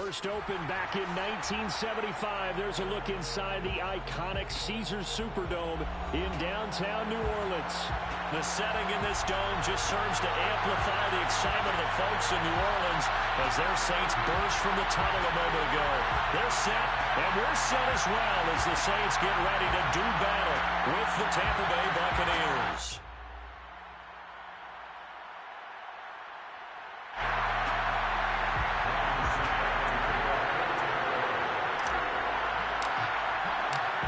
first opened back in 1975. There's a look inside the iconic Caesars Superdome in downtown New Orleans. The setting in this dome just serves to amplify the excitement of the folks in New Orleans as their Saints burst from the tunnel a moment ago. They're set, and we're set as well as the Saints get ready to do battle with the Tampa Bay Buccaneers.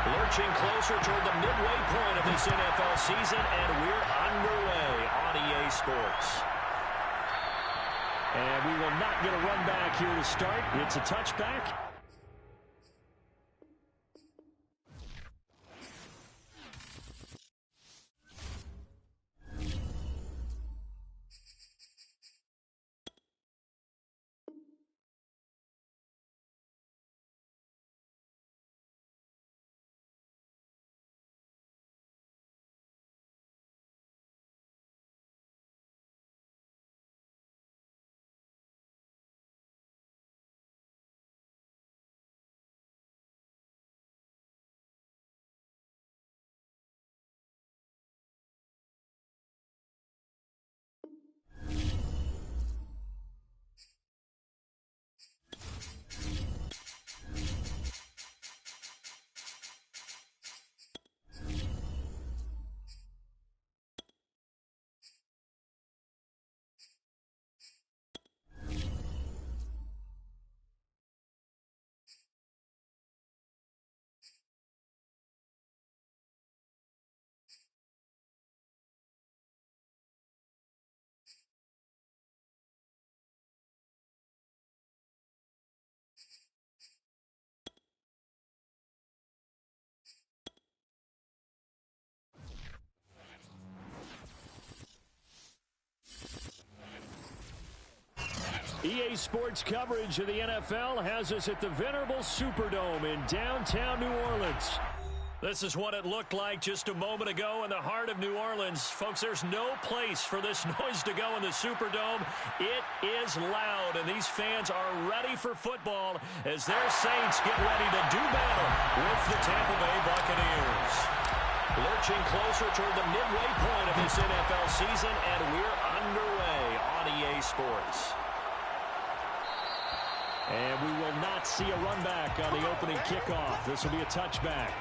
Lurching closer toward the midway point of this NFL season, and we're underway on EA Sports. And we will not get a run back here to start. It's a touchback. EA Sports coverage of the NFL has us at the venerable Superdome in downtown New Orleans. This is what it looked like just a moment ago in the heart of New Orleans. Folks, there's no place for this noise to go in the Superdome. It is loud, and these fans are ready for football as their Saints get ready to do battle with the Tampa Bay Buccaneers. Lurching closer toward the midway point of this NFL season, and we're underway on EA Sports. And we will not see a run back on the opening kickoff. This will be a touchback.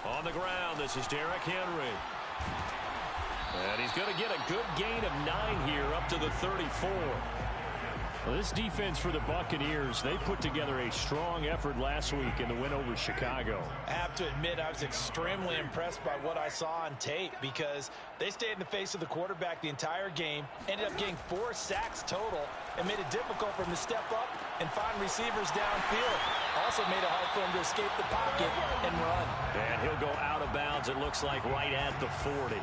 On the ground, this is Derrick Henry. And he's going to get a good gain of 9 here up to the 34. Well, this defense for the Buccaneers, they put together a strong effort last week in the win over Chicago. I have to admit, I was extremely impressed by what I saw on tape because they stayed in the face of the quarterback the entire game, ended up getting 4 sacks total, and made it difficult for him to step up and find receivers downfield. Also made it hard for him to escape the pocket and run. And he'll go out of bounds, it looks like, right at the 40.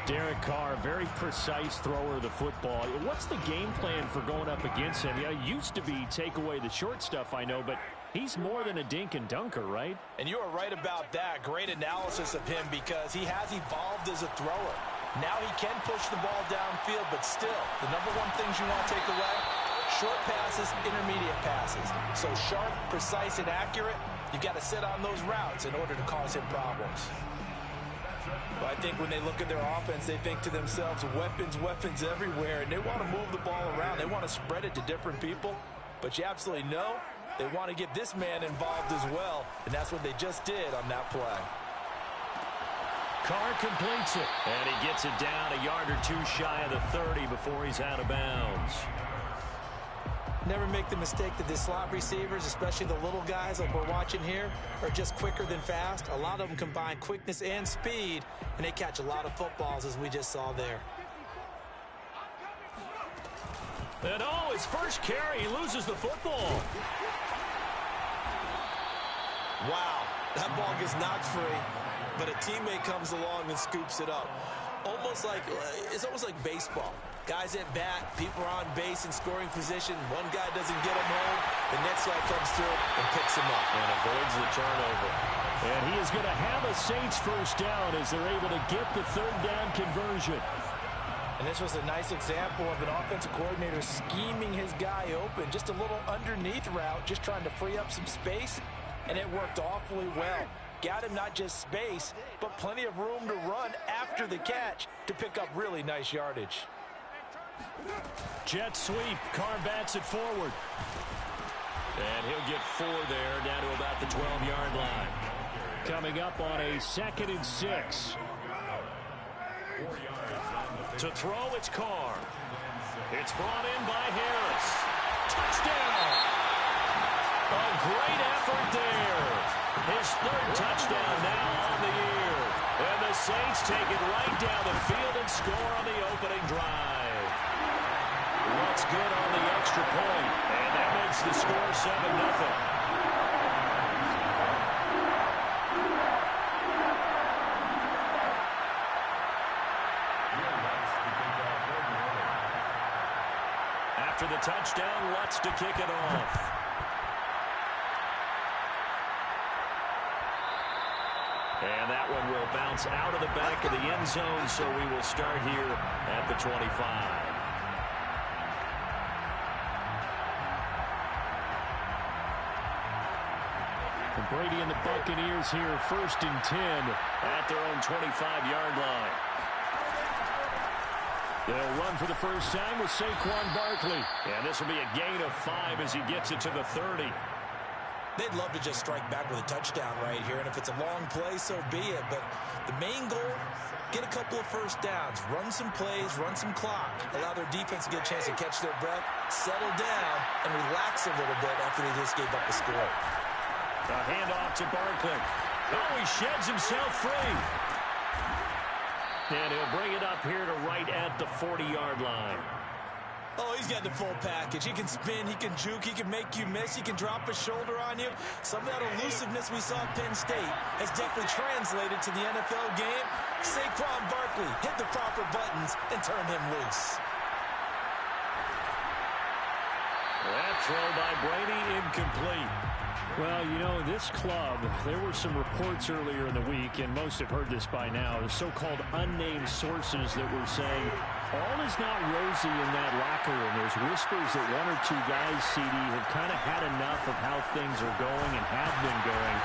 Derek Carr, very precise thrower of the football. What's the game plan for going up against him? It used to be take away the short stuff, I know, but he's more than a dink and dunker, right? And you are right about that. Great analysis of him because he has evolved as a thrower. Now he can push the ball downfield, but still, the number one things you want to take away, short passes, intermediate passes. So sharp, precise, and accurate, you got to sit on those routes in order to cause him problems. But I think when they look at their offense, they think to themselves, weapons, weapons everywhere, and they want to move the ball around. They want to spread it to different people. But you absolutely know they want to get this man involved as well, and that's what they just did on that play. Carr completes it, and he gets it down a yard or two shy of the 30 before he's out of bounds. Never make the mistake that the slot receivers, especially the little guys like we're watching here, are just quicker than fast. A lot of them combine quickness and speed, and they catch a lot of footballs, as we just saw there. And his first carry, he loses the football. Wow, that ball gets knocked free, but a teammate comes along and scoops it up. It's almost like baseball. Guys at bat, people are on base in scoring position. One guy doesn't get him home. The next guy comes through and picks him up. And avoids the turnover. And he is going to have a Saints first down as they're able to get the third down conversion. And this was a nice example of an offensive coordinator scheming his guy open. Just a little underneath route, just trying to free up some space. And it worked awfully well. Got him not just space, but plenty of room to run after the catch to pick up really nice yardage. Jet sweep. Carr bats it forward. And he'll get 4 there, down to about the 12-yard line. Coming up on a 2nd and 6. To throw, it's Carr. It's brought in by Harris. Touchdown! A great effort there. His 3rd touchdown now on the year. And the Saints take it right down the field and score on the opening drive. What's good on the extra point? And that makes the score 7-0. After the touchdown, Lutz to kick it off. And that one will bounce out of the back of the end zone, so we will start here at the 25. And Brady and the Buccaneers here, 1st and 10 at their own 25-yard line. They'll run for the first time with Saquon Barkley. And this will be a gain of 5 as he gets it to the 30. They'd love to just strike back with a touchdown right here, and if it's a long play, so be it. But the main goal, get a couple of first downs, run some plays, run some clock, allow their defense to get a chance to catch their breath, settle down, and relax a little bit after they just gave up the score. A handoff to Barkley. Oh, he sheds himself free. And he'll bring it up here to right at the 40-yard line. Oh, he's got the full package. He can spin, he can juke, he can make you miss, he can drop a shoulder on you. Some of that elusiveness we saw at Penn State has definitely translated to the NFL game. Saquon Barkley hit the proper buttons and turned him loose. That throw by Brady incomplete. Well, you know, this club, there were some reports earlier in the week, and most have heard this by now, the so-called unnamed sources that were saying all is not rosy in that locker room. There's whispers that 1 or 2 guys, CD, have kind of had enough of how things are going and have been going.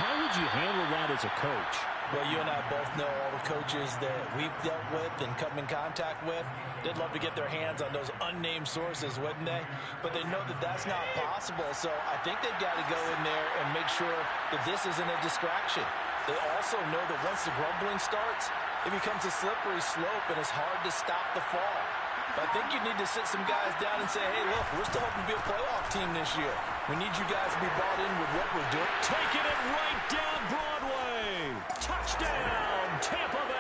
How would you handle that as a coach? Well, you and I both know all the coaches that we've dealt with and come in contact with. They'd love to get their hands on those unnamed sources, wouldn't they? But they know that that's not possible, so I think they've got to go in there and make sure that this isn't a distraction. They also know that once the grumbling starts, it becomes a slippery slope, and it's hard to stop the fall. But I think you need to sit some guys down and say, hey, look, we're still hoping to be a playoff team this year. We need you guys to be bought in with what we're doing. Taking it right down Broadway. Touchdown, Tampa Bay.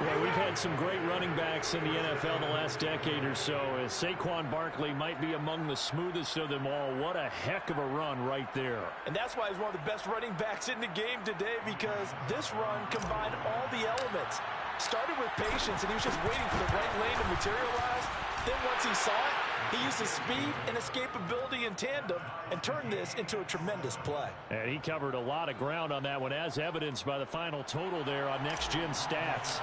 Well, we've had some great running backs in the NFL the last decade or so. As Saquon Barkley might be among the smoothest of them all. What a heck of a run right there. And that's why he's one of the best running backs in the game today, because this run combined all the elements. Started with patience, and he was just waiting for the right lane to materialize. Then once he saw it, he used his speed and escapability in tandem and turned this into a tremendous play. And he covered a lot of ground on that one, as evidenced by the final total there on Next Gen Stats.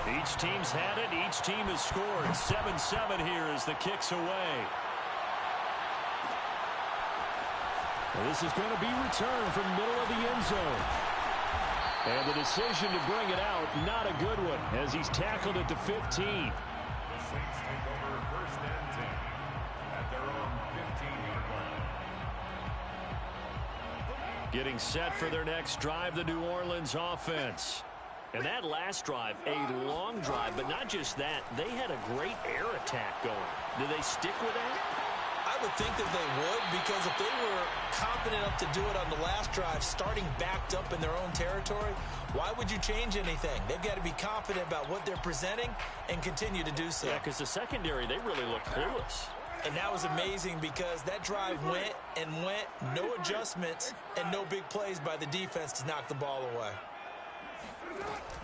Each team's had it. Each team has scored. 7-7 here as the kick's away. Well, this is going to be returned from the middle of the end zone. And the decision to bring it out, not a good one, as he's tackled at the 15. The Saints take over 1st and 10 at their own 15-yard line. Getting set for their next drive, the New Orleans offense. And that last drive, a long drive, but not just that, they had a great air attack going. Do they stick with that? I would think that they would, because if they were confident enough to do it on the last drive, starting backed up in their own territory, why would you change anything? They've got to be confident about what they're presenting and continue to do so. Yeah, because the secondary, they really look clueless. And that was amazing because that drive went and went, no adjustments and no big plays by the defense to knock the ball away.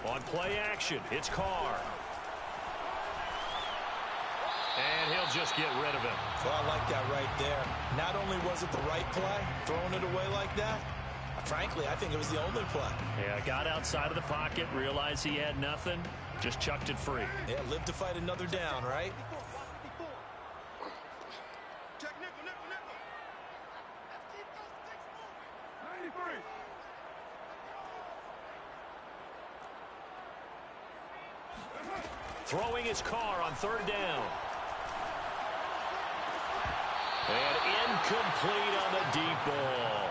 On play action, it's Carr. And he'll just get rid of it. Well, I like that right there. Not only was it the right play, throwing it away like that, frankly, I think it was the only play. Yeah, got outside of the pocket, realized he had nothing, just chucked it free. Yeah, live to fight another down, right? Throwing his Carr on third down. And incomplete on the deep ball.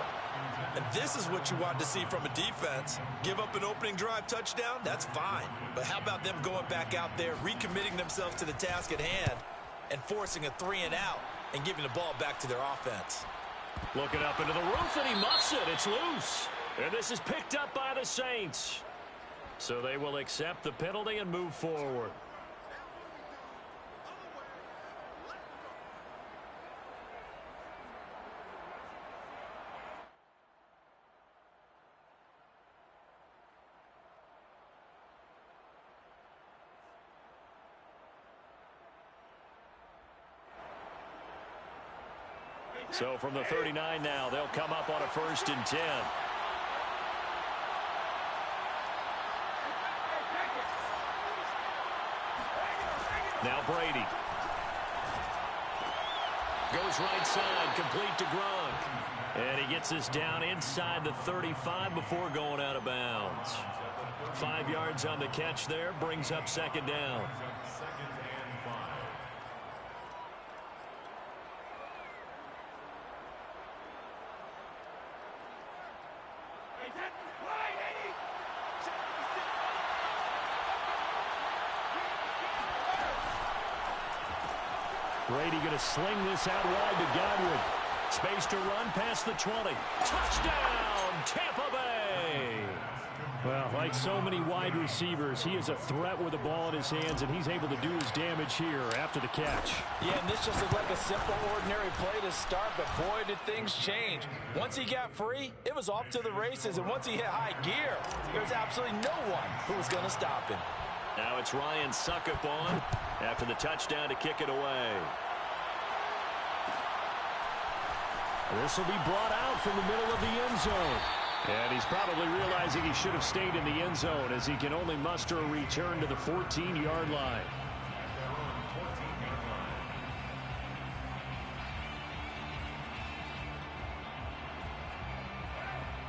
And this is what you want to see from a defense. Give up an opening drive touchdown, that's fine. But how about them going back out there, recommitting themselves to the task at hand, and forcing a 3-and-out and giving the ball back to their offense. Looking up into the roof, and he muffs it. It's loose. And this is picked up by the Saints. So they will accept the penalty and move forward. So from the 39 now, they'll come up on a 1st and 10. Now Brady. Goes right side, complete to Gronk. And he gets this down inside the 35 before going out of bounds. 5 yards on the catch there, brings up 2nd down. Brady going to sling this out wide to Godwin. Space to run past the 20. Touchdown, Tampa Bay! Well, like so many wide receivers, he is a threat with the ball in his hands, and he's able to do his damage here after the catch. Yeah, and this just looked like a simple, ordinary play to start, but boy, did things change. Once he got free, it was off to the races, and once he hit high gear, there's absolutely no one who was going to stop him. Now it's Ryan Suckup on after the touchdown to kick it away. This will be brought out from the middle of the end zone. And he's probably realizing he should have stayed in the end zone as he can only muster a return to the 14-yard line.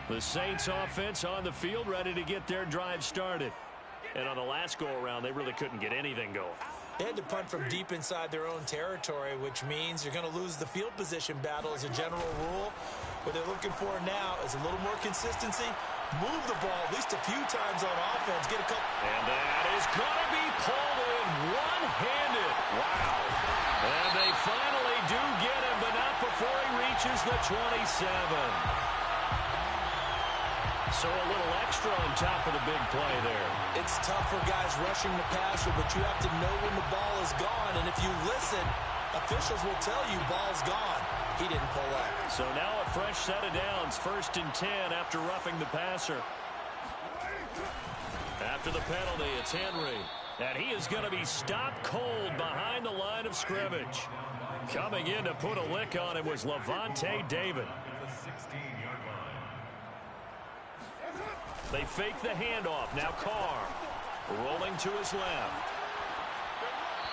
The Saints offense on the field, ready to get their drive started. And on the last go-around, they really couldn't get anything going. They had to punt from deep inside their own territory, which means you're going to lose the field position battle as a general rule. What they're looking for now is a little more consistency. Move the ball at least a few times on offense. Get a couple. And that is going to be pulled in one-handed. Wow. And they finally do get him, but not before he reaches the 27. So a little extra on top of the big play there. It's tough for guys rushing the passer, but you have to know when the ball is gone. And if you listen, officials will tell you ball's gone. He didn't pull up. So now a fresh set of downs, 1st and 10 after roughing the passer. After the penalty, it's Henry. And he is going to be stopped cold behind the line of scrimmage. Coming in to put a lick on him was Levante David. They fake the handoff. Now Carr rolling to his left.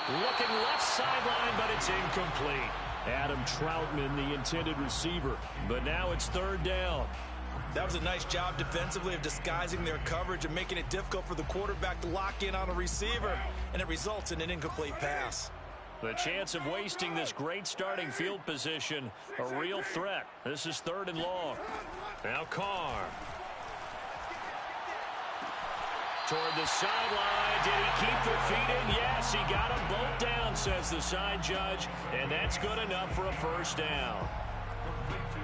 Looking left sideline, but it's incomplete. Adam Troutman, the intended receiver. But now it's 3rd down. That was a nice job defensively of disguising their coverage and making it difficult for the quarterback to lock in on a receiver. And it results in an incomplete pass. The chance of wasting this great starting field position, a real threat. This is 3rd and long. Now Carr. Toward the sideline. Did he keep the feet in? Yes, he got them both down, says the side judge. And that's good enough for a 1st down.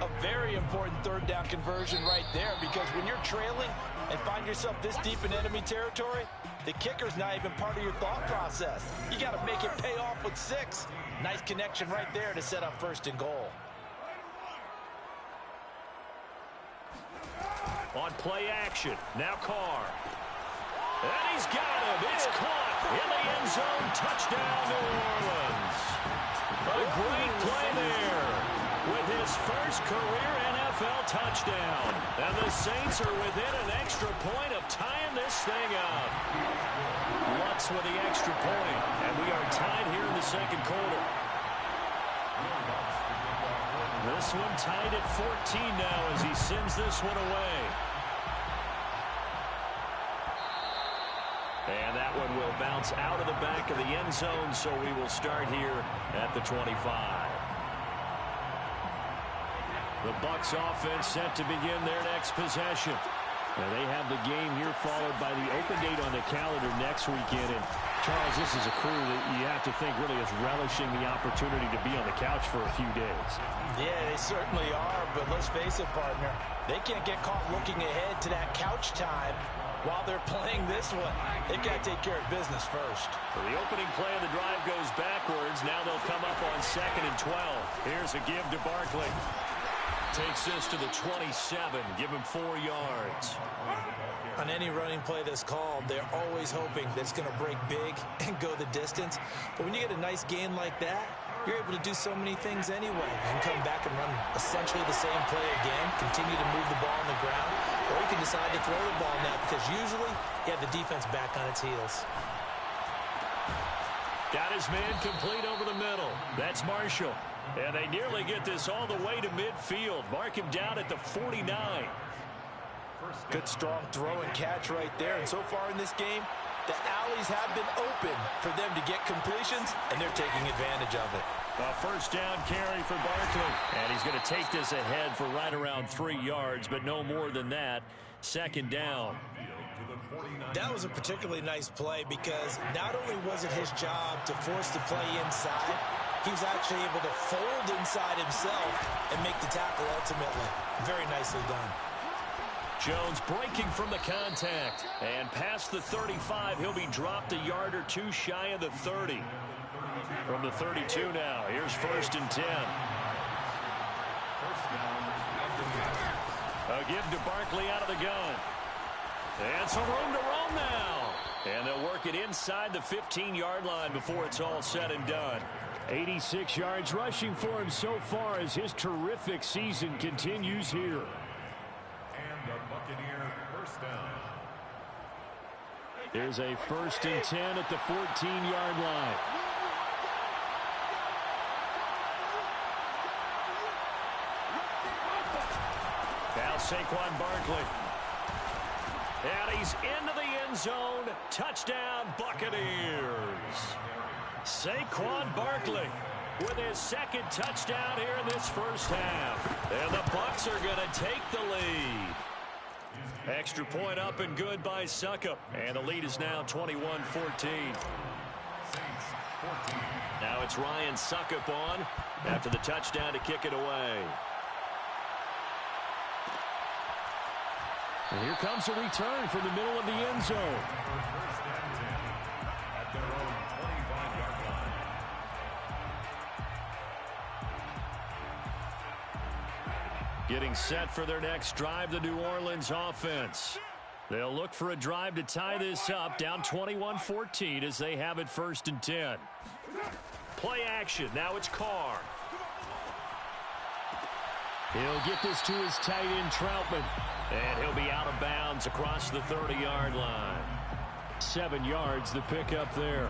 A very important third down conversion right there, because when you're trailing and find yourself this deep in enemy territory, the kicker's not even part of your thought process. You got to make it pay off with 6. Nice connection right there to set up 1st and goal. On play action, now Carr. And he's got him. It's caught in the end zone. Touchdown, New Orleans. A great play there with his first career NFL touchdown. And the Saints are within an extra point of tying this thing up. Lutz with the extra point. And we are tied here in the second quarter. This one tied at 14 now as he sends this one away. And that one will bounce out of the back of the end zone, so we will start here at the 25. The Bucs offense set to begin their next possession. Now they have the game here followed by the open date on the calendar next weekend. And Charles, this is a crew that you have to think really is relishing the opportunity to be on the couch for a few days. Yeah, they certainly are, but let's face it, partner. They can't get caught looking ahead to that couch time while they're playing this one. They've got to take care of business first. The opening play of the drive goes backwards. Now they'll come up on 2nd and 12. Here's a give to Barkley. Takes this to the 27. Give him 4 yards. On any running play that's called, they're always hoping that it's going to break big and go the distance. But when you get a nice gain like that, you're able to do so many things anyway. You can come back and run essentially the same play again, continue to move the ball on the ground, or you can decide to throw the ball now because usually you have the defense back on its heels. Got his man complete over the middle. That's Marshall. And they nearly get this all the way to midfield. Mark him down at the 49. Good strong throw and catch right there. And so far in this game, the alleys have been open for them to get completions, and they're taking advantage of it. A first down carry for Barkley. And he's going to take this ahead for right around 3 yards, but no more than that. 2nd down. That was a particularly nice play because not only was it his job to force the play inside, he was actually able to fold inside himself and make the tackle ultimately. Very nicely done. Jones breaking from the contact. And past the 35, he'll be dropped a yard or 2 shy of the 30. From the 32 now, here's 1st and 10. A give to Barkley out of the gun. And some room to roam now. And they'll work it inside the 15-yard line before it's all said and done. 86 yards rushing for him so far as his terrific season continues here. And the Buccaneer first down. There's a 1st and 10 at the 14-yard line. Now Saquon Barkley. And he's into the end zone. Touchdown, Buccaneers. Saquon Barkley with his 2nd touchdown here in this first half. And the Bucs are going to take the lead. Extra point up and good by Succop. And the lead is now 21-14. Now it's Ryan Succop on after the touchdown to kick it away. And here comes a return from the middle of the end zone. First and 10 at their own 25-yard line. Getting set for their next drive, the New Orleans offense. They'll look for a drive to tie this up, down 21-14 as they have it 1st and 10. Play action. Now it's Carr. He'll get this to his tight end, Troutman. And he'll be out of bounds across the 30-yard line. 7 yards, the pickup there.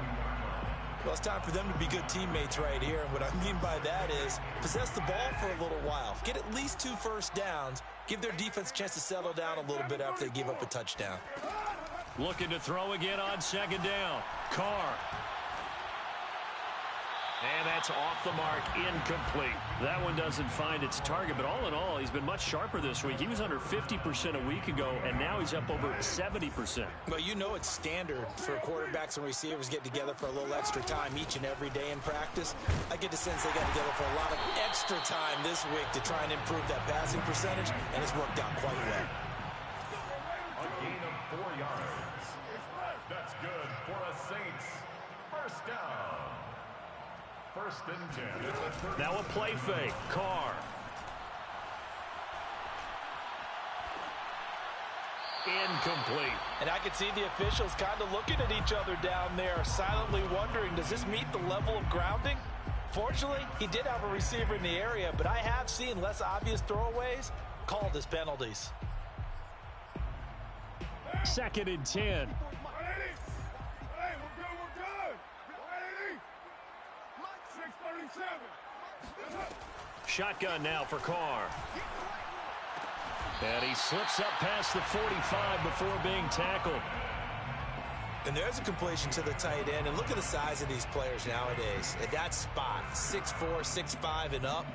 Well, it's time for them to be good teammates right here. And what I mean by that is possess the ball for a little while. Get at least 2 first downs. Give their defense a chance to settle down a little bit after they give up a touchdown. Looking to throw again on 2nd down. Carr. And that's off the mark, incomplete. That one doesn't find its target, but all in all, he's been much sharper this week. He was under 50% a week ago, and now he's up over 70%. Well, you know it's standard for quarterbacks and receivers get together for a little extra time each and every day in practice. I get the sense they got together for a lot of extra time this week to try and improve that passing percentage, and it's worked out quite well. A gain of 4 yards. That's good for a Saints first down. First and 10. Now a play fake. Carr. Incomplete. And I can see the officials kind of looking at each other down there, silently wondering, does this meet the level of grounding? Fortunately, he did have a receiver in the area, but I have seen less obvious throwaways called as penalties. Second and 10. Shotgun now for Carr. And he slips up past the 45 before being tackled. And there's a completion to the tight end. And look at the size of these players nowadays. At that spot, 6'4", 6'5", and up.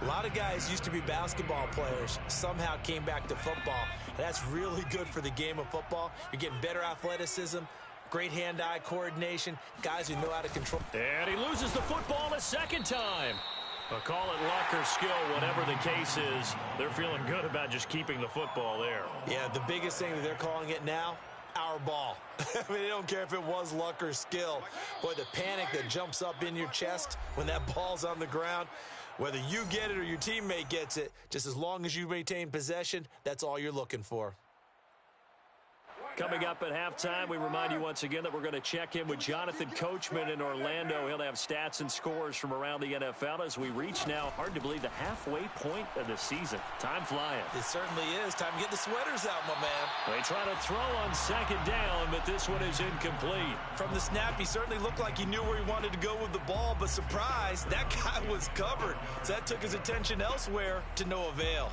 A lot of guys used to be basketball players, somehow came back to football. And that's really good for the game of football. You're getting better athleticism, great hand-eye coordination, guys who know how to control. And he loses the football a second time. But call it luck or skill, whatever the case is, they're feeling good about just keeping the football there. Yeah, the biggest thing that they're calling it now, our ball. I mean, they don't care if it was luck or skill. Boy, the panic that jumps up in your chest when that ball's on the ground, whether you get it or your teammate gets it, just as long as you maintain possession, that's all you're looking for. Coming up at halftime, we remind you once again that we're going to check in with Jonathan Coachman in Orlando. He'll have stats and scores from around the NFL as we reach now, hard to believe, the halfway point of the season. Time flying. It certainly is. Time to get the sweaters out, my man. They try to throw on second down, but this one is incomplete. From the snap, he certainly looked like he knew where he wanted to go with the ball, but surprise, that guy was covered. So that took his attention elsewhere to no avail.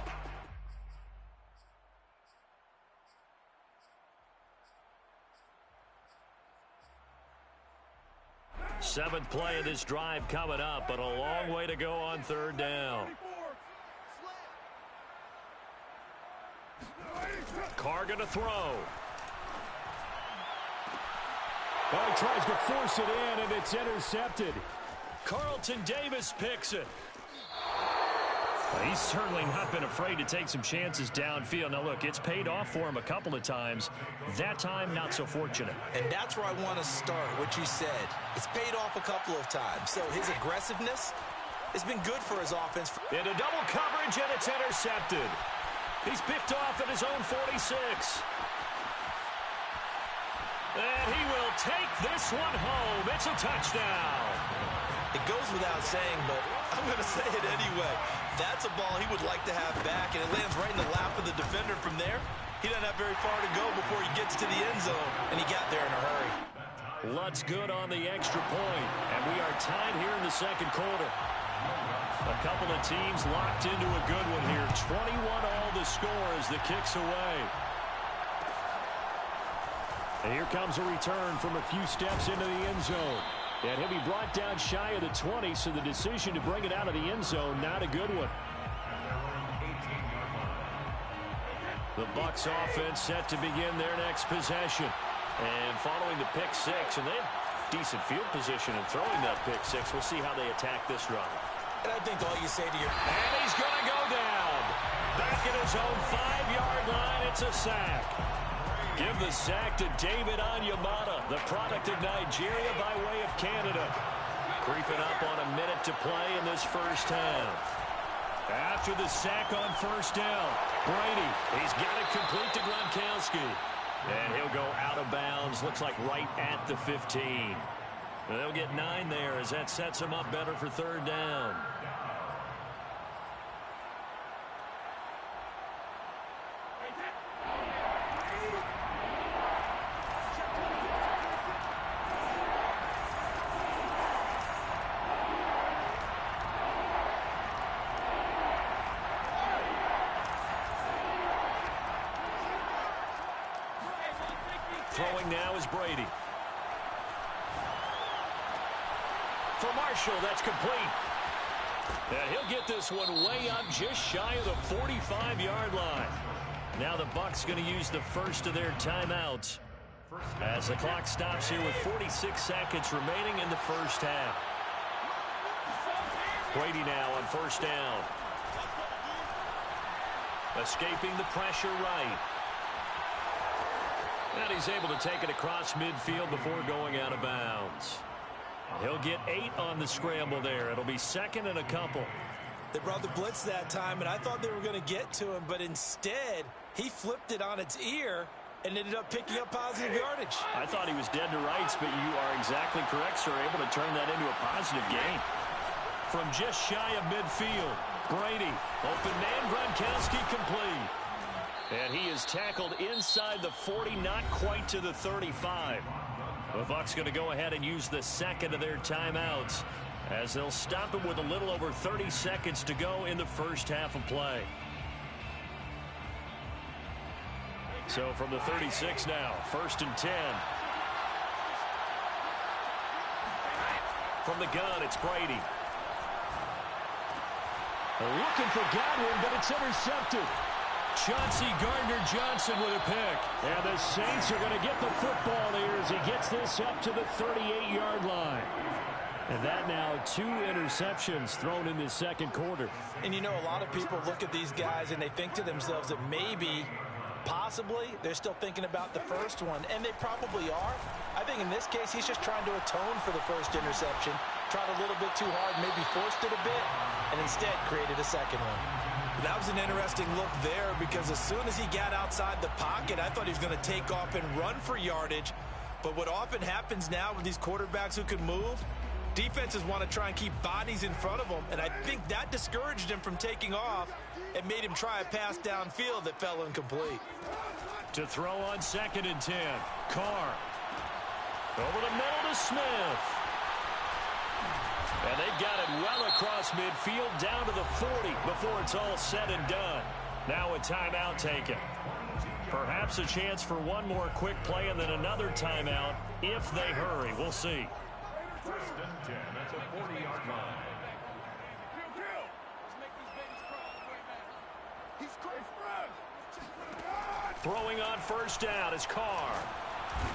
Seventh play of this drive coming up, but a long way to go on third down. Carr going to throw. Well, he tries to force it in, and it's intercepted. Carlton Davis picks it. Well, he's certainly not been afraid to take some chances downfield. Now, look, it's paid off for him a couple of times. That time, not so fortunate. And that's where I want to start, what you said. It's paid off a couple of times. So his aggressiveness has been good for his offense. Into double coverage, and it's intercepted. He's picked off at his own 46. And he will take this one home. It's a touchdown. It goes without saying, but I'm going to say it anyway. That's a ball he would like to have back, and it lands right in the lap of the defender from there. He doesn't have very far to go before he gets to the end zone, and he got there in a hurry. Lutz good on the extra point, and we are tied here in the second quarter. A couple of teams locked into a good one here. 21 all the score as the kick's away. And here comes a return from a few steps into the end zone. And he'll be brought down shy of the 20, so the decision to bring it out of the end zone, not a good one. The Bucs offense set to begin their next possession. And following the pick six, and they have decent field position in throwing that pick six. We'll see how they attack this drive. And I think all you say to your... And he's going to go down. Back at his own 5-yard line, it's a sack. Give the sack to David Onyemata, the product of Nigeria by way of Canada. Creeping up on a minute to play in this first half. After the sack on first down, Brady, he's got it complete to Gronkowski. And he'll go out of bounds, looks like right at the 15. They'll get 9 there as that sets him up better for third down. Throwing now is Brady. for Marshall. That's complete. And he'll get this one way up just shy of the 45-yard line. Now the Bucs going to use the first of their timeouts as the clock stops here with 46 seconds remaining in the first half. Brady now on first down. Escaping the pressure right. And he's able to take it across midfield before going out of bounds. He'll get 8 on the scramble there. It'll be second and a couple. They brought the blitz that time, and I thought they were going to get to him, but instead he flipped it on its ear and ended up picking up positive yardage. I thought he was dead to rights, but you are exactly correct, sir. Able to turn that into a positive gain. From just shy of midfield, Brady, open man, Gronkowski complete. And he is tackled inside the 40, not quite to the 35. The Bucs going to go ahead and use the second of their timeouts as they'll stop him with a little over 30 seconds to go in the first half of play. So from the 36 now, first and 10. From the gun, it's Brady. Looking for Godwin, but it's intercepted. Chauncey Gardner-Johnson with a pick. And the Saints are going to get the football here as he gets this up to the 38-yard line. And that now 2 interceptions thrown in the second quarter. And you know, a lot of people look at these guys and they think to themselves that maybe, possibly, they're still thinking about the first one. And they probably are. I think in this case, he's just trying to atone for the first interception. Tried a little bit too hard, maybe forced it a bit, and instead created a second one. That was an interesting look there because as soon as he got outside the pocket, I thought he was going to take off and run for yardage. But what often happens now with these quarterbacks who can move, defenses want to try and keep bodies in front of them, and I think that discouraged him from taking off and made him try a pass downfield that fell incomplete. To throw on second and 10, Carr. Over the middle to Smith. And they've got it well across midfield down to the 40 before it's all said and done. Now a timeout taken. Perhaps a chance for one more quick play and then another timeout if they hurry. We'll see. First and 10 at the 40-yard line. Throwing on first down is Carr.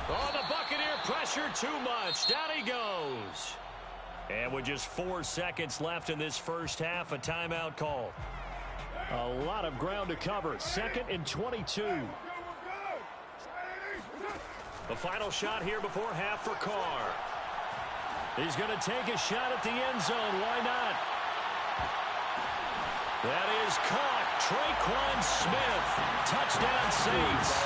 Oh, the Buccaneer pressure too much. Down he goes. And with just 4 seconds left in this first half, a timeout call. A lot of ground to cover. Second and 22. The final shot here before half for Carr. He's going to take a shot at the end zone. Why not? That is caught. Traquan Smith. Touchdown Saints.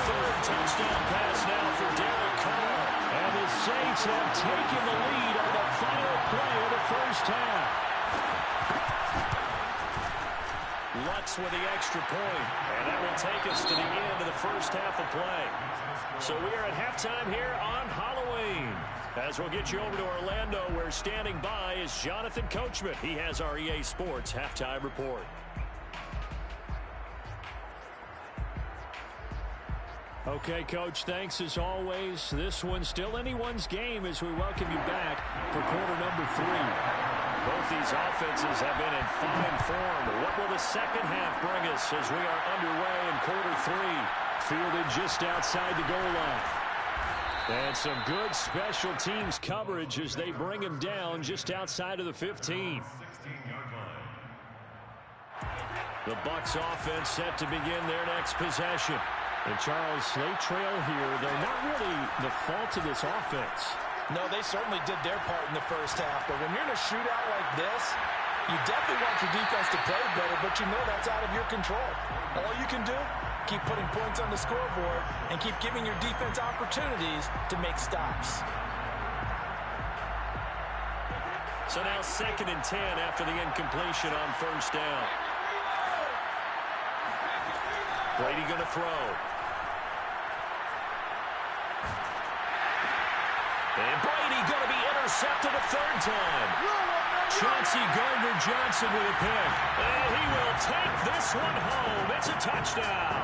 Third touchdown pass now for Derek Carr. And the Saints have taken the lead on the final play of the first half. Lutz with the extra point. And that will take us to the end of the first half of play. So we are at halftime here on Halloween. As we'll get you over to Orlando, where standing by is Jonathan Coachman. He has our EA Sports halftime report. Okay, Coach, thanks as always. This one's still anyone's game as we welcome you back for quarter number 3. Both these offenses have been in fine form. What will the second half bring us as we are underway in quarter 3? Fielded just outside the goal line. And some good special teams coverage as they bring him down just outside of the 15. The Bucs offense set to begin their next possession. And Charles, they trail here. They're not really the fault of this offense. No, they certainly did their part in the first half. But when you're in a shootout like this, you definitely want your defense to play better, but you know that's out of your control. All you can do, keep putting points on the scoreboard and keep giving your defense opportunities to make stops. So now second and 10 after the incompletion on first down. Brady going to throw. And Brady going to be intercepted a third time. Chauncey Gardner-Johnson with a pick. And he will take this one home. It's a touchdown.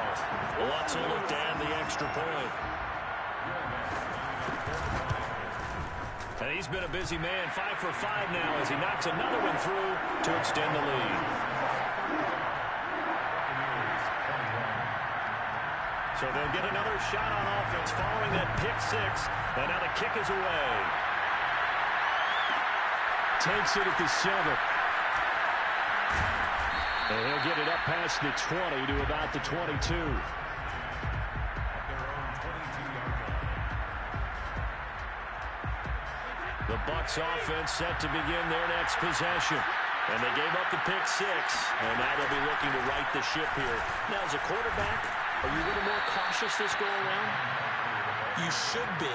Lutz will look to add the extra point. And he's been a busy man, 5 for 5 now as he knocks another one through to extend the lead. So they'll get another shot on offense following that pick six. And now the kick is away. Takes it at the 7. And he'll get it up past the 20 to about the 22. The Bucs offense set to begin their next possession. And they gave up the pick six. And now they'll be looking to right the ship here. Now, as a quarterback, are you a little more cautious this go around? You should be,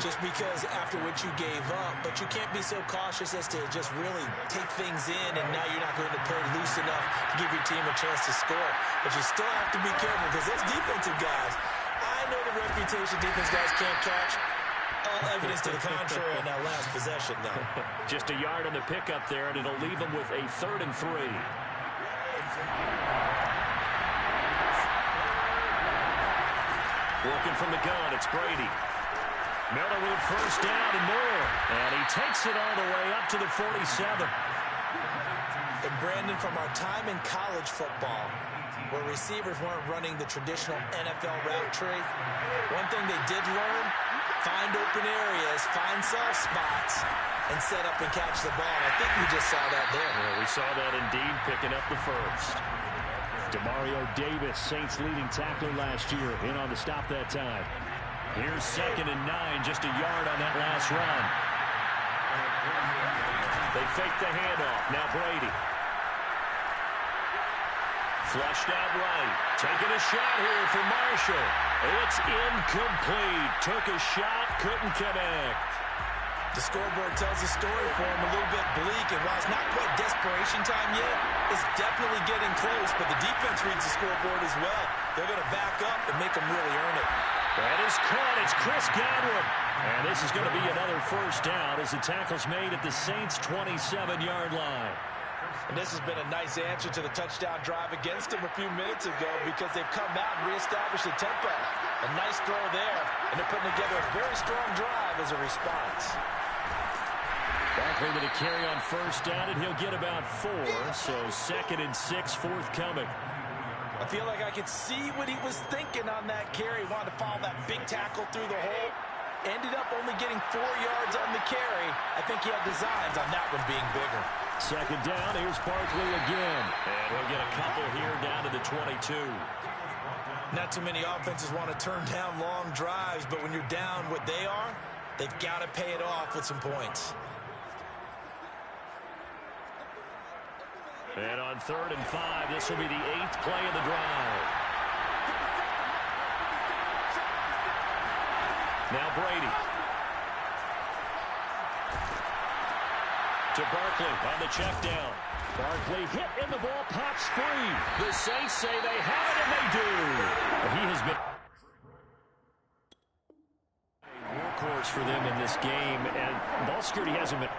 just because after what you gave up. But you can't be so cautious as to just really take things in, and now you're not going to play loose enough to give your team a chance to score. But you still have to be careful because those defensive guys, I know the reputation defense guys can't catch. All evidence to the contrary on that last possession, though. Just a yard on the pickup there, and it'll leave them with a 3rd and 3. Working from the gun, it's Brady. Miller with first down and more. And he takes it all the way up to the 47. And Brandon, from our time in college football, where receivers weren't running the traditional NFL route tree, one thing they did learn, find open areas, find soft spots, and set up and catch the ball. I think we just saw that there. Well, we saw that indeed, picking up the first. Demario Davis, Saints leading tackler last year, in on the stop that time. Here's 2nd and 9, just a yard on that last run. They fake the handoff. Now Brady. Flushed out right. Taking a shot here for Marshall. It's incomplete. Took a shot, couldn't connect. The scoreboard tells the story for him, a little bit bleak, and while it's not quite desperation time yet, it's definitely getting close, but the defense reads the scoreboard as well. They're going to back up and make them really earn it. That is caught. It's Chris Godwin. And this is going to be another first down as the tackle's made at the Saints' 27-yard line. And this has been a nice answer to the touchdown drive against them a few minutes ago because they've come out and reestablished the tempo. A nice throw there, and they're putting together a very strong drive as a response. Barkley with a carry on first down, and he'll get about 4. So 2nd and 6 forthcoming. I feel like I could see what he was thinking on that carry. He wanted to follow that big tackle through the hole. Ended up only getting 4 yards on the carry. I think he had designs on that one being bigger. 2nd down, here's Barkley again. And he'll get a couple here down to the 22. Not too many offenses want to turn down long drives, but when you're down what they are, they've got to pay it off with some points. And on 3rd and 5, this will be the 8th play of the drive. Now Brady. To Barkley on the check down. Barkley hit and the ball pops free. The Saints say they have it, and they do. He has been a workhorse for them in this game, and ball security hasn't been.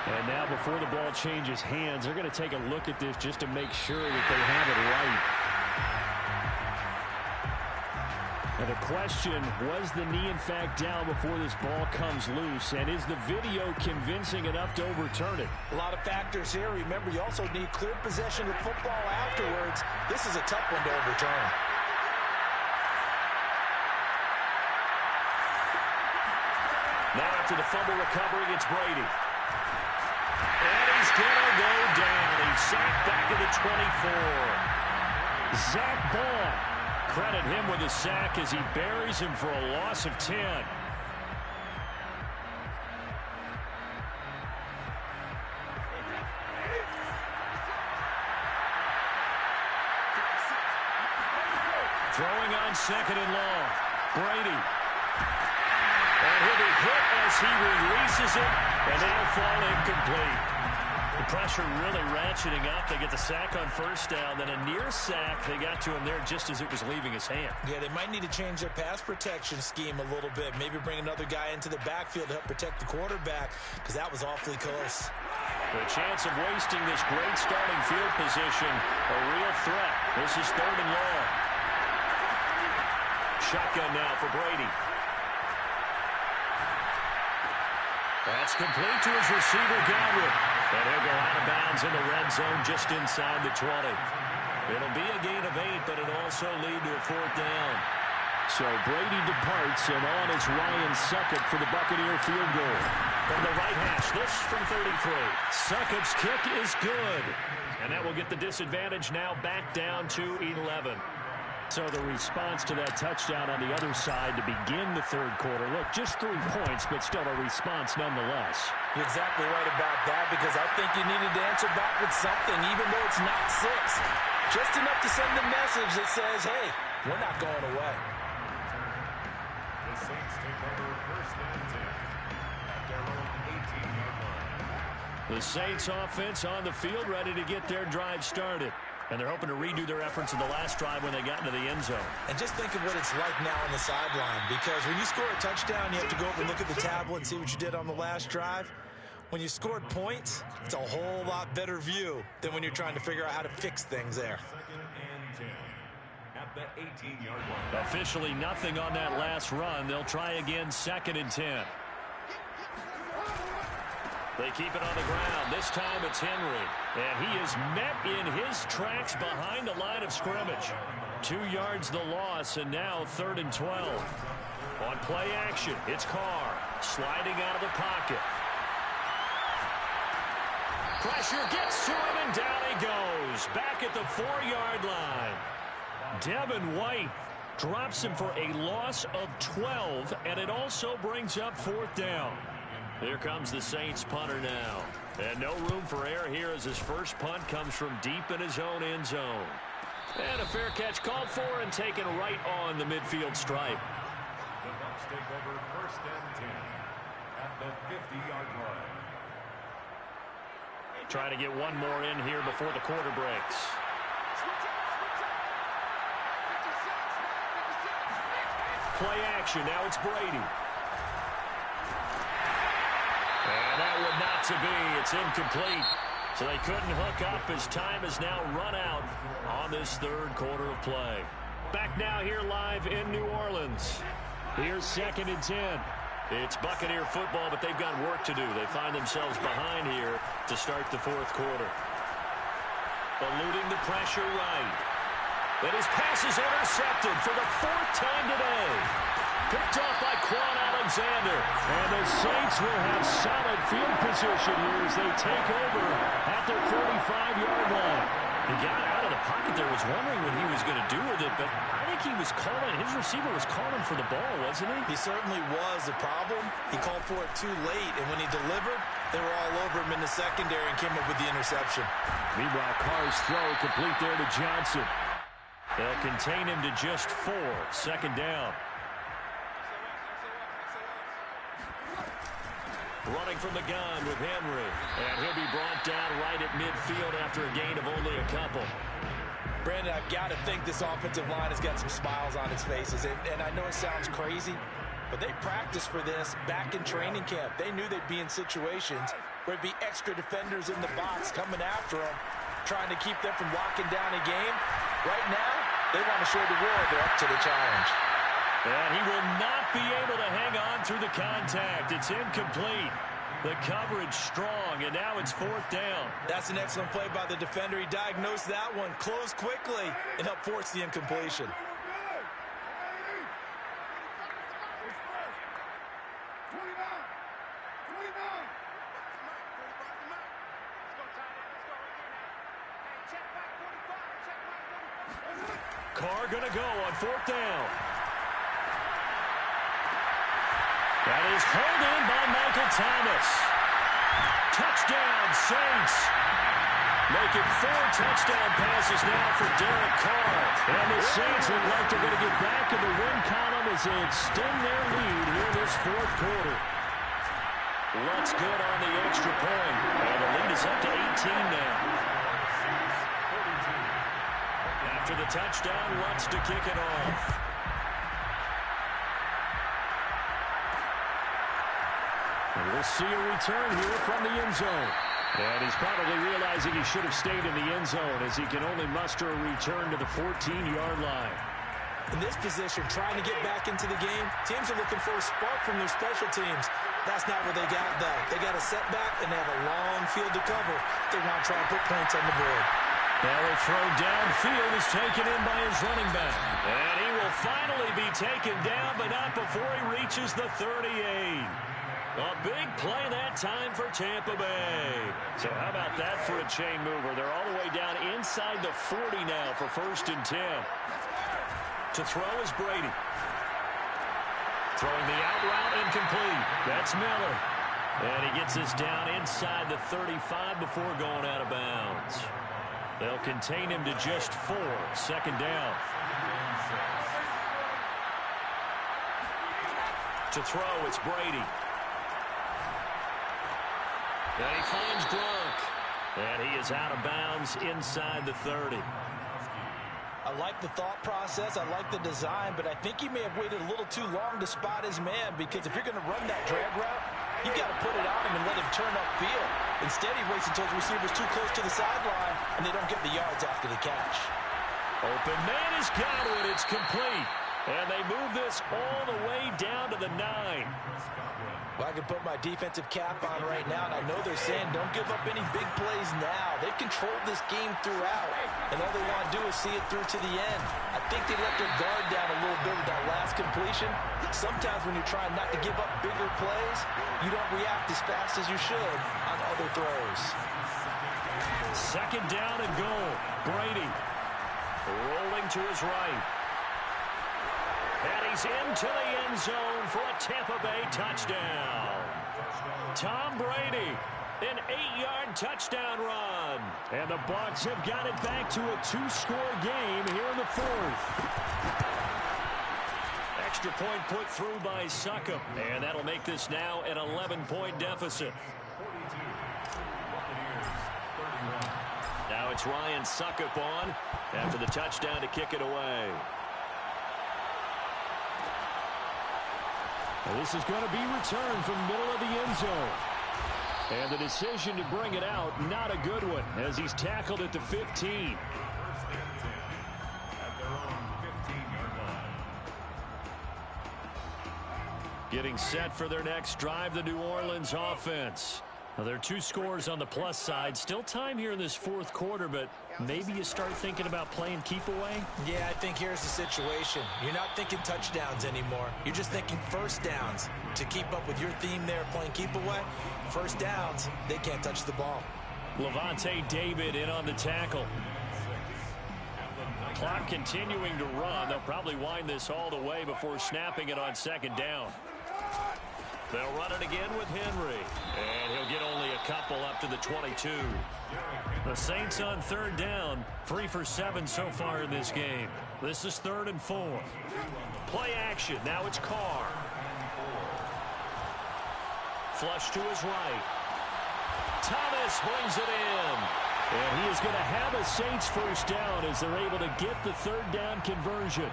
And now before the ball changes hands, they're going to take a look at this just to make sure that they have it right. Now the question, was the knee in fact down before this ball comes loose? And is the video convincing enough to overturn it? A lot of factors here. Remember, you also need clear possession of football afterwards. This is a tough one to overturn. Now after the fumble recovery, it's Brady. And he's going to go down. He's sacked back to the 24. Zach Ball. Credit him with a sack as he buries him for a loss of 10. Throwing on 2nd and long. Brady. And he'll be hit as he releases it, and that'll fall incomplete. The pressure really ratcheting up. They get the sack on first down, then a near sack. They got to him there just as it was leaving his hand. Yeah, they might need to change their pass protection scheme a little bit. Maybe bring another guy into the backfield to help protect the quarterback, because that was awfully close. The chance of wasting this great starting field position, a real threat. This is 3rd and long. Shotgun now for Brady. That's complete to his receiver, Godwin. And he'll go out of bounds in the red zone just inside the 20. It'll be a gain of 8, but it'll also lead to a 4th down. So Brady departs, and on is Ryan Succop for the Buccaneer field goal. From the right hash, this from 33. Succop's kick is good. And that will get the disadvantage now back down to 11. So the response to that touchdown on the other side to begin the third quarter. Look, just 3 points, but still a response nonetheless. You're exactly right about that, because I think you needed to answer back with something, even though it's not 6. Just enough to send the message that says, hey, we're not going away. The Saints take over 1st and 10 at their own 18-yard line. The Saints offense on the field, ready to get their drive started. And they're hoping to redo their efforts in the last drive when they got into the end zone. And just think of what it's like now on the sideline, because when you score a touchdown, you have to go over and look at the tablet and see what you did on the last drive. When you scored points, it's a whole lot better view than when you're trying to figure out how to fix things there. 2nd and 10 at the 18-yard line. Officially nothing on that last run. They'll try again 2nd and 10. They keep it on the ground. This time it's Henry. And he is met in his tracks behind the line of scrimmage. 2 yards the loss, and now 3rd and 12. On play action, it's Carr sliding out of the pocket. Pressure gets to him, and down he goes. Back at the 4-yard line. Devin White drops him for a loss of 12, and it also brings up 4th down. Here comes the Saints punter now. And no room for error here as his first punt comes from deep in his own end zone. And a fair catch called for and taken right on the midfield stripe. The Bucs take over 1st and 10 at the 50-yard line. Trying to get one more in here before the quarter breaks. Play action. Now it's Brady. And that would not to be. It's incomplete. So they couldn't hook up as time has now run out on this third quarter of play. Back now here live in New Orleans. Here's 2nd and 10. It's Buccaneer football, but they've got work to do. They find themselves behind here to start the 4th quarter. Eluding the pressure right. But his pass is intercepted for the 4th time today. Picked off by Quan Alexander. And the Saints will have solid field position here as they take over at their 45-yard line. He got out of the pocket there, was wondering what he was going to do with it, but I think he was calling, his receiver was calling for the ball, wasn't he? He certainly was. The problem, he called for it too late, and when he delivered, they were all over him in the secondary and came up with the interception. Meanwhile, Carr's throw complete there to Johnson. They'll contain him to just 4. 2nd down. Running from the gun with Henry. And he'll be brought down right at midfield after a gain of only a couple. Brandon, I've got to think this offensive line has got some smiles on its faces. And I know it sounds crazy, but they practiced for this back in training camp. They knew they'd be in situations where it'd be extra defenders in the box coming after them, trying to keep them from locking down a game. Right now, they want to show the world they're up to the challenge. And he will not be able to hang on through the contact. It's incomplete. The coverage strong, and now it's 4th down. That's an excellent play by the defender. He diagnosed that one, closed quickly, and helped force the incompletion. Carr going to go on 4th down. That is hauled in by Michael Thomas. Touchdown, Saints. Make it 4 touchdown passes now for Derek Carr. And the Saints look like they're going to get back in the win column as they extend their lead here this 4th quarter. Lutz good on the extra point. And the lead is up to 18 now. After the touchdown, Lutz to kick it off. We'll see a return here from the end zone. And he's probably realizing he should have stayed in the end zone as he can only muster a return to the 14-yard line. In this position, trying to get back into the game, teams are looking for a spark from their special teams. That's not where they got that. They got a setback, and they have a long field to cover. They want to try and put points on the board. Now a throw downfield is taken in by his running back. And he will finally be taken down, but not before he reaches the 38. A big play that time for Tampa Bay. So how about that for a chain mover? They're all the way down inside the 40 now for 1st and 10. To throw is Brady. Throwing the out route incomplete. That's Miller. And he gets us down inside the 35 before going out of bounds. They'll contain him to just 4. 2nd down. To throw, it's Brady. And he finds Gronk. And he is out of bounds inside the 30. I like the thought process. I like the design, but I think he may have waited a little too long to spot his man, because if you're going to run that drag route, you've got to put it on him and let him turn upfield. Instead, he waits until his receiver's too close to the sideline, and they don't get the yards after the catch. Open man has got it. It's complete. And they move this all the way down to the 9. Well, I can put my defensive cap on right now, and I know they're saying don't give up any big plays now. They've controlled this game throughout, and all they want to do is see it through to the end. I think they let their guard down a little bit with that last completion. Sometimes when you're trying not to give up bigger plays, you don't react as fast as you should on other throws. 2nd down and goal. Brady rolling to his right. And he's into the end zone for a Tampa Bay touchdown. Tom Brady, an 8-yard touchdown run. And the Bucs have got it back to a 2-score game here in the 4th. Extra point put through by Succop. And that'll make this now an 11-point deficit. Now it's Ryan Succop on after the touchdown to kick it away. This is going to be returned from middle of the end zone. And the decision to bring it out, not a good one, as he's tackled at the 15. Getting set for their next drive, the New Orleans offense. Now, there are 2 scores on the plus side. Still time here in this 4th quarter, but maybe you start thinking about playing keep away? Yeah, I think here's the situation. You're not thinking touchdowns anymore. You're just thinking 1st downs. To keep up with your theme there, playing keep away, 1st downs, they can't touch the ball. Levante David in on the tackle. Clock continuing to run. They'll probably wind this all the way before snapping it on 2nd down. They'll run it again with Henry. And he'll get only a couple up to the 22. The Saints on 3rd down. 3 for 7 so far in this game. This is 3rd and 4. Play action. Now it's Carr. Flush to his right. Thomas brings it in. And he is going to have a Saints 1st down as they're able to get the 3rd down conversion.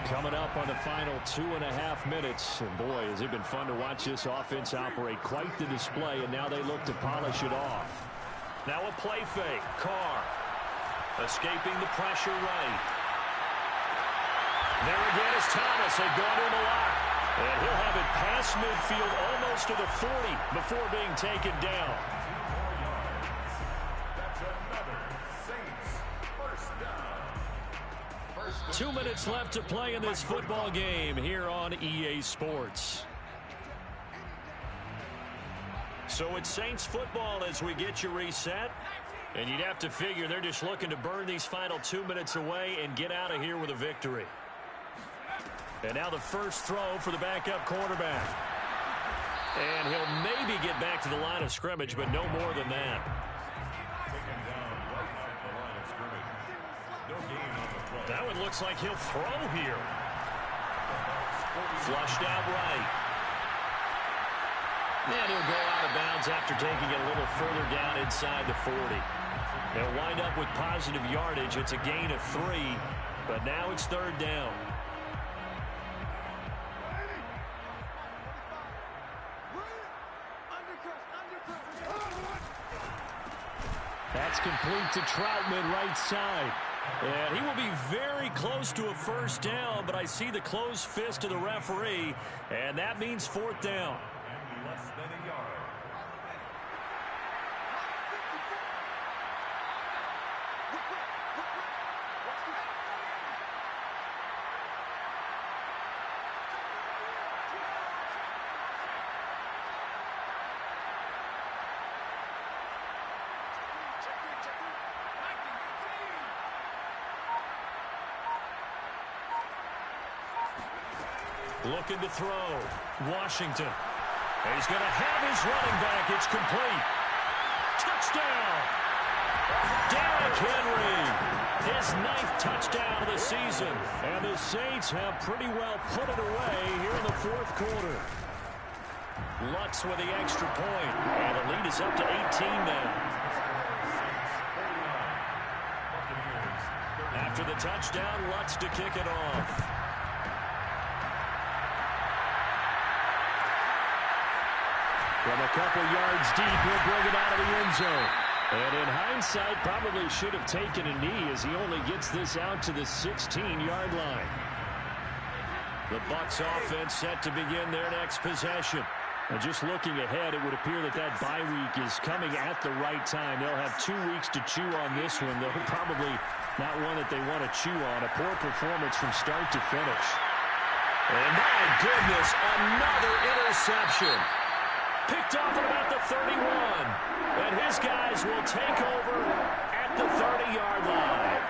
Coming up on the final 2.5 minutes. And boy, has it been fun to watch this offense operate. Quite the display, and now they look to polish it off. Now a play fake. Carr escaping the pressure right. There again is Thomas. They've gone to him a lot. And he'll have it past midfield almost to the 40 before being taken down. That's another Saints 1st down. 2 minutes left to play in this football game here on EA Sports. So it's Saints football as we get you reset. And you'd have to figure they're just looking to burn these final 2 minutes away and get out of here with a victory. And now the first throw for the backup quarterback. And he'll maybe get back to the line of scrimmage, but no more than that. That one looks like he'll throw here. Flushed out right. And he'll go out of bounds after taking it a little further down inside the 40. They'll wind up with positive yardage. It's a gain of 3, but now it's 3rd down. That's complete to Troutman right side. And he will be very close to a 1st down, but I see the closed fist of the referee, and that means 4th down. Looking to throw. Washington. And he's going to have his running back. It's complete. Touchdown. Derrick Henry. His 9th touchdown of the season. And the Saints have pretty well put it away here in the 4th quarter. Lutz with the extra point. And the lead is up to 18 now. After the touchdown, Lutz to kick it off. From a couple yards deep, he'll bring it out of the end zone. And in hindsight, probably should have taken a knee as he only gets this out to the 16-yard line. The Bucs offense set to begin their next possession. And just looking ahead, it would appear that that bye week is coming at the right time. They'll have 2 weeks to chew on this one, though probably not one that they want to chew on. A poor performance from start to finish. And my goodness, another interception. Picked off at about the 31. And his guys will take over at the 30-yard line.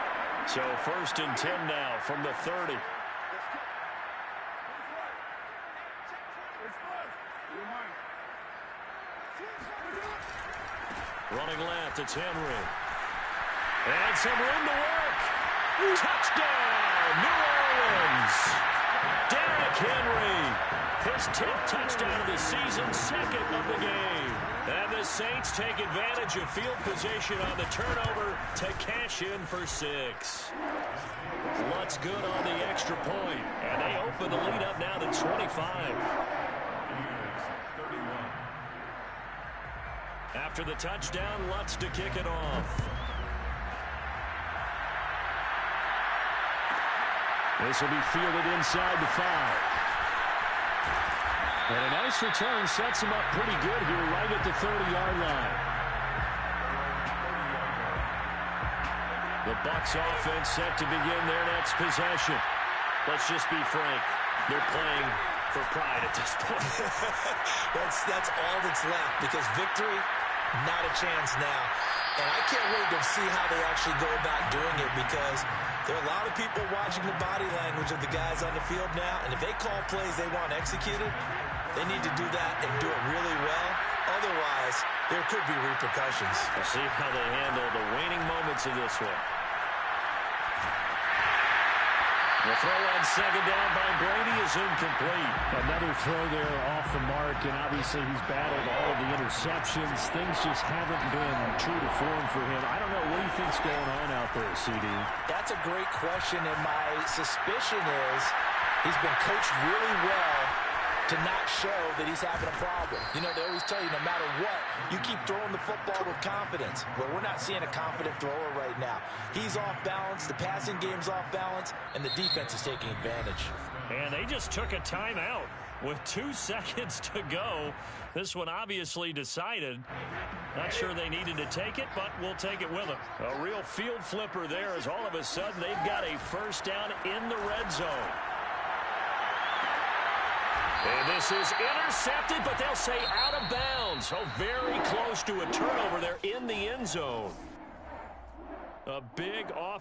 So 1st and 10 now from the 30. Running left, it's Henry. And some room to work. Touchdown, New Orleans. Derrick Henry. His 10th touchdown of the season, 2nd of the game. And the Saints take advantage of field position on the turnover to cash in for 6. Lutz good on the extra point. And they open the lead up now to 25. After the touchdown, Lutz to kick it off. This will be fielded inside the 5. And a nice return sets him up pretty good here right at the 30-yard line. The Bucs offense set to begin their next possession. Let's just be frank. They're playing for pride at this point. That's all that's left, because victory, not a chance now. And I can't wait to see how they actually go about doing it, because there are a lot of people watching the body language of the guys on the field now, and if they call plays they want executed, they need to do that and do it really well. Otherwise, there could be repercussions. We'll see how they handle the waning moments of this one. The throw on 2nd down by Brady is incomplete. Another throw there off the mark, and obviously he's battled all of the interceptions. Things just haven't been true to form for him. I don't know. What do you think's going on out there, CD? That's a great question, and my suspicion is he's been coached really well to not show that he's having a problem. You know, they always tell you no matter what, you keep throwing the football with confidence. Well, we're not seeing a confident thrower right now. He's off balance, the passing game's off balance, and the defense is taking advantage. And they just took a timeout with 2 seconds to go. This one obviously decided. Not sure they needed to take it, but we'll take it with them. A real field flipper there, as all of a sudden they've got a 1st down in the red zone. And this is intercepted, but they'll say out of bounds. Oh, very close to a turnover there in the end zone. A big